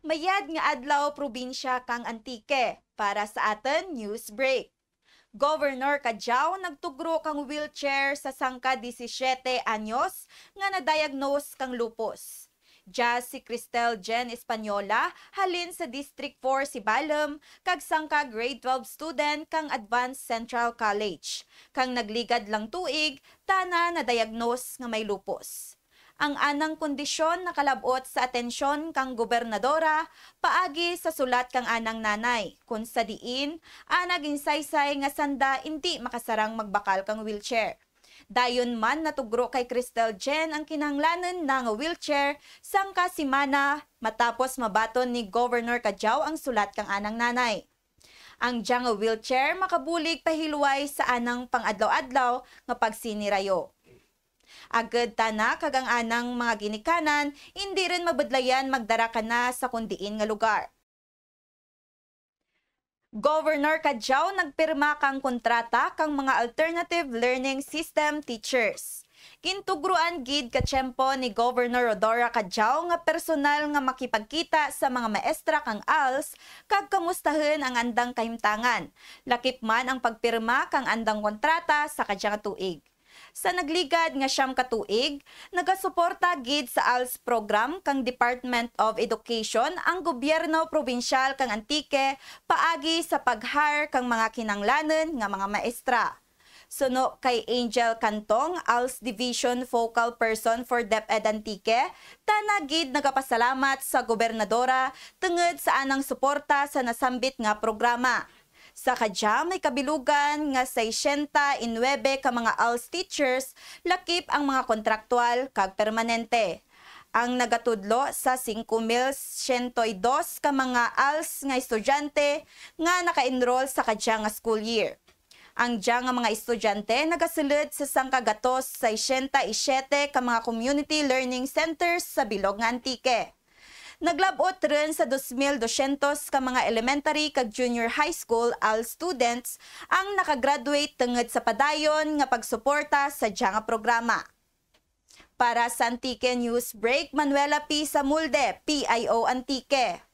Mayad nga adlaw probinsya kang Antique para sa aton news break. Governor Kajao nagtugro kang wheelchair sa sangka 17 anyos nga na-diagnose kang lupus. Diya si Cristel Jen Española halin sa District 4 Sibalem kag sangka grade 12 student kang Advanced Central College. Kang nagligad lang tuig, tana na-diagnose nga may lupus. Ang anang kondisyon nakalabot sa atensyon kang gobernadora paagi sa sulat kang anang nanay kun sa diin anag insaysay nga sanda hindi makasarang magbakal kang wheelchair. Dayon man natugro kay Cristel Jen ang kinahanglanon na nga wheelchair sangka simana matapos mabaton ni Governor Kajao ang sulat kang anang nanay. Ang diya nga wheelchair makabulig pahilway sa anang pang-adlaw-adlaw nga pagsinirayo. Agad tana kagang anang mga ginikanan, hindi rin mabadlayan magdara ka na sa kundiin nga lugar. Governor Kajao nagpirma kang kontrata kang mga alternative learning system teachers. Kintugruan gid ka tiyempo ni Governor Rodora Kajao nga personal nga makipagkita sa mga maestra kang ALS kag kamustahen ang andang kahimtangan. Lakip man ang pagpirma kang andang kontrata sa kadyang tuig. Sa nagligad nga siyam ka tuig, nagasuporta gid sa ALS program kang Department of Education ang gobyerno probinsyal kang Antique paagi sa pag-hire kang mga kinanglanon nga mga maestra. Suno kay Angel Cantong, ALS Division Focal Person for DepEd Antique, tanagid nagapasalamat sa gobernadora tungod sa anang suporta sa nasambit nga programa. Sa kadya may kabilugan nga 69 ka mga ALS teachers, lakip ang mga kontraktual kag permanente. Ang nagatudlo sa 5,102 ka mga ALS nga estudyante nga naka-enroll sa kadya nga school year. Ang diya nga mga estudyante nagasulod sa sangkagatos sa 67 ka mga community learning centers sa bilog nga Antique. Naglabot rin sa 2,200 ka mga elementary kag junior high school ALS students ang nakagraduate tungod sa padayon nga pagsuporta sa diya nga programa. Para sa Antique News Break, Manuela P. Samulde, PIO Antique.